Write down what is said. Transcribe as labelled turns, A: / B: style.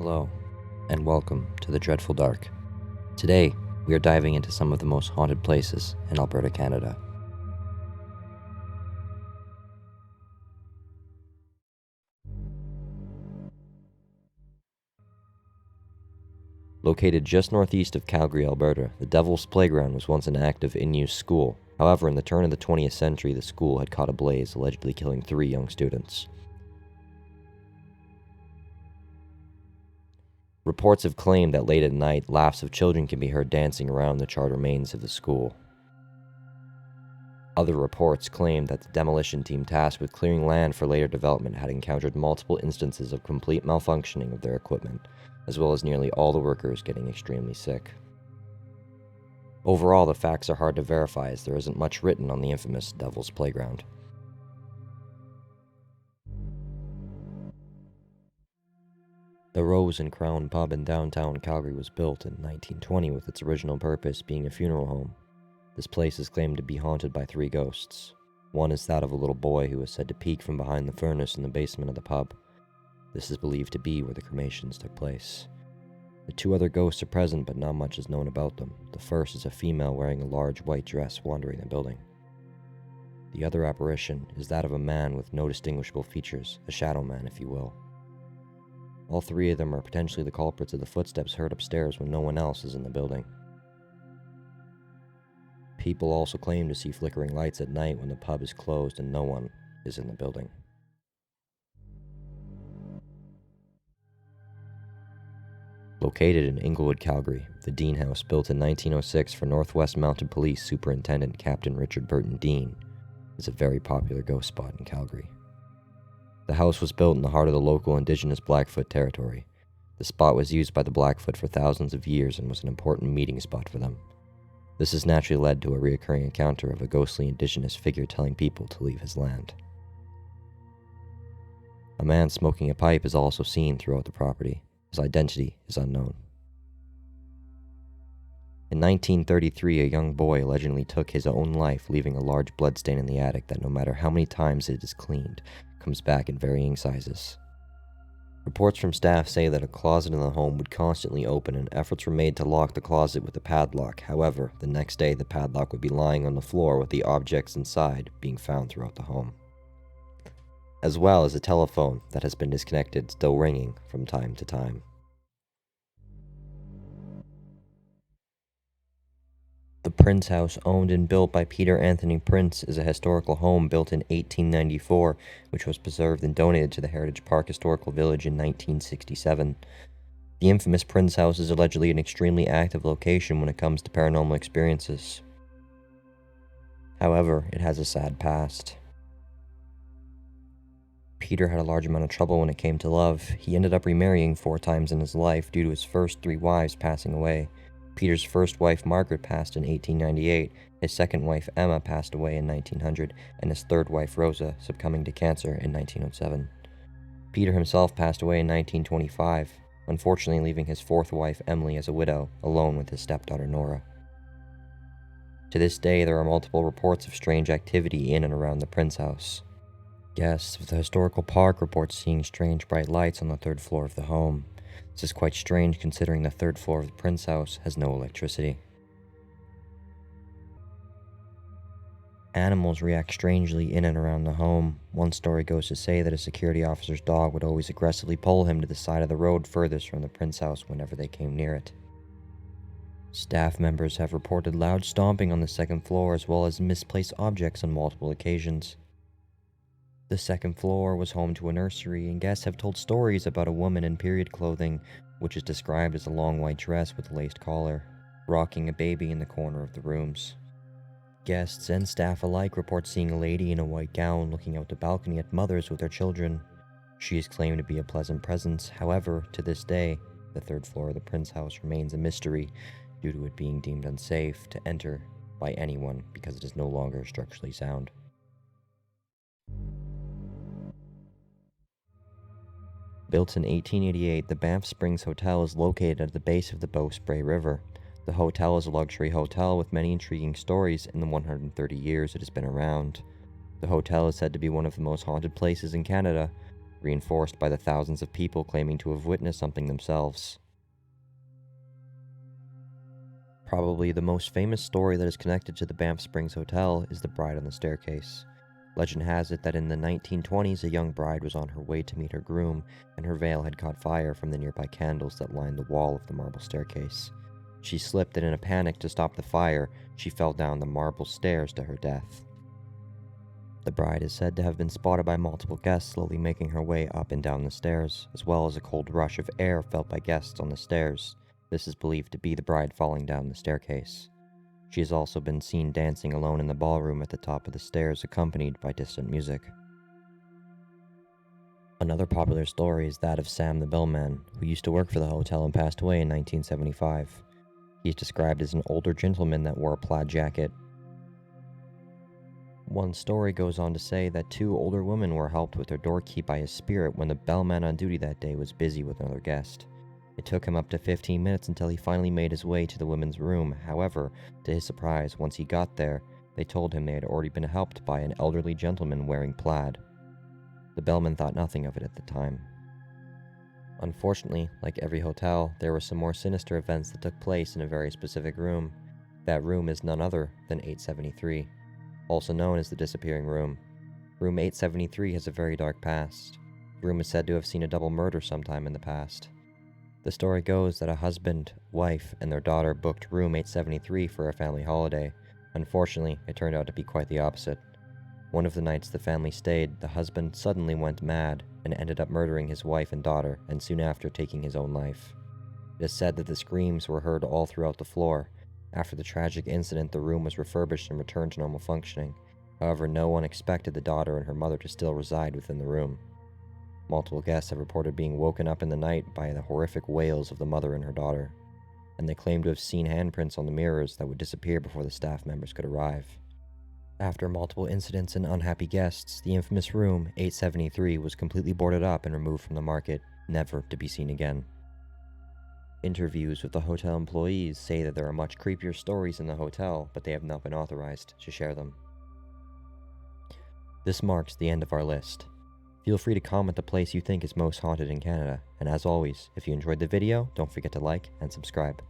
A: Hello, and welcome to the Dreadful Dark. Today, we are diving into some of the most haunted places in Alberta, Canada. Located just northeast of Calgary, Alberta, the Devil's Playground was once an active in-use school. However, in the turn of the 20th century, the school had caught a blaze, allegedly killing 3 young students. Reports have claimed that late at night, laughs of children can be heard dancing around the charred remains of the school. Other reports claim that the demolition team tasked with clearing land for later development had encountered multiple instances of complete malfunctioning of their equipment, as well as nearly all the workers getting extremely sick. Overall, the facts are hard to verify as there isn't much written on the infamous Devil's Playground. The Rose and Crown pub in downtown Calgary was built in 1920 with its original purpose being a funeral home. This place is claimed to be haunted by 3 ghosts. One is that of a little boy who is said to peek from behind the furnace in the basement of the pub. This is believed to be where the cremations took place. The 2 other ghosts are present, but not much is known about them. The first is a female wearing a large white dress wandering the building. The other apparition is that of a man with no distinguishable features, a shadow man, if you will. All 3 of them are potentially the culprits of the footsteps heard upstairs when no one else is in the building. People also claim to see flickering lights at night when the pub is closed and no one is in the building. Located in Inglewood, Calgary, the Dean House, built in 1906 for Northwest Mounted Police Superintendent Captain Richard Burton Dean, is a very popular ghost spot in Calgary. The house was built in the heart of the local indigenous Blackfoot territory. The spot was used by the Blackfoot for thousands of years and was an important meeting spot for them. This has naturally led to a recurring encounter of a ghostly indigenous figure telling people to leave his land. A man smoking a pipe is also seen throughout the property. His identity is unknown. In 1933, a young boy allegedly took his own life, leaving a large bloodstain in the attic that no matter how many times it is cleaned, comes back in varying sizes. Reports from staff say that a closet in the home would constantly open and efforts were made to lock the closet with a padlock. However, the next day the padlock would be lying on the floor with the objects inside being found throughout the home, as well as a telephone that has been disconnected still ringing from time to time. The Prince House, owned and built by Peter Anthony Prince, is a historical home built in 1894, which was preserved and donated to the Heritage Park Historical Village in 1967. The infamous Prince House is allegedly an extremely active location when it comes to paranormal experiences. However, it has a sad past. Peter had a large amount of trouble when it came to love. He ended up remarrying 4 times in his life due to his first 3 wives passing away. Peter's first wife, Margaret, passed in 1898, his second wife, Emma, passed away in 1900, and his third wife, Rosa, succumbing to cancer in 1907. Peter himself passed away in 1925, unfortunately leaving his 4th wife, Emily, as a widow, alone with his stepdaughter, Nora. To this day, there are multiple reports of strange activity in and around the Prince House. Guests of the historical park report seeing strange bright lights on the 3rd floor of the home. This is quite strange considering the 3rd floor of the Prince House has no electricity. Animals react strangely in and around the home. One story goes to say that a security officer's dog would always aggressively pull him to the side of the road furthest from the Prince House whenever they came near it. Staff members have reported loud stomping on the 2nd floor as well as misplaced objects on multiple occasions. The 2nd floor was home to a nursery, and guests have told stories about a woman in period clothing, which is described as a long white dress with a laced collar, rocking a baby in the corner of the rooms. Guests and staff alike report seeing a lady in a white gown looking out the balcony at mothers with their children. She is claimed to be a pleasant presence. However, to this day, the 3rd floor of the Prince House remains a mystery due to it being deemed unsafe to enter by anyone because it is no longer structurally sound. Built in 1888, the Banff Springs Hotel is located at the base of the Bow Spray River. The hotel is a luxury hotel with many intriguing stories in the 130 years it has been around. The hotel is said to be one of the most haunted places in Canada. reinforced by the thousands of people claiming to have witnessed something themselves. Probably the most famous story that is connected to the Banff Springs Hotel is the bride on the staircase. Legend has it that in the 1920s, a young bride was on her way to meet her groom, and her veil had caught fire from the nearby candles that lined the wall of the marble staircase. She slipped, and in a panic to stop the fire, she fell down the marble stairs to her death. The bride is said to have been spotted by multiple guests slowly making her way up and down the stairs, as well as a cold rush of air felt by guests on the stairs. This is believed to be the bride falling down the staircase. She has also been seen dancing alone in the ballroom at the top of the stairs, accompanied by distant music. Another popular story is that of Sam the bellman, who used to work for the hotel and passed away in 1975. He is described as an older gentleman that wore a plaid jacket. One story goes on to say that two older women were helped with their doorkey by his spirit when the bellman on duty that day was busy with another guest. It took him up to 15 minutes until he finally made his way to the women's room. However, to his surprise, once he got there, they told him they had already been helped by an elderly gentleman wearing plaid. The bellman thought nothing of it at the time. Unfortunately, like every hotel, there were some more sinister events that took place in a very specific room. That room is none other than 873, also known as the disappearing room. Room 873 has a very dark past. The room is said to have seen a double murder sometime in the past. The story goes that a husband, wife, and their daughter booked room 873 for a family holiday. Unfortunately, it turned out to be quite the opposite. One of the nights the family stayed, the husband suddenly went mad and ended up murdering his wife and daughter, and soon after taking his own life. It is said that the screams were heard all throughout the floor. After the tragic incident, the room was refurbished and returned to normal functioning. However, no one expected the daughter and her mother to still reside within the room. Multiple guests have reported being woken up in the night by the horrific wails of the mother and her daughter, and they claim to have seen handprints on the mirrors that would disappear before the staff members could arrive. After multiple incidents and unhappy guests, the infamous room 873 was completely boarded up and removed from the market, never to be seen again. Interviews with the hotel employees say that there are much creepier stories in the hotel, but they have not been authorized to share them. This marks the end of our list. Feel free to comment the place you think is most haunted in Canada, and as always, if you enjoyed the video, don't forget to like and subscribe.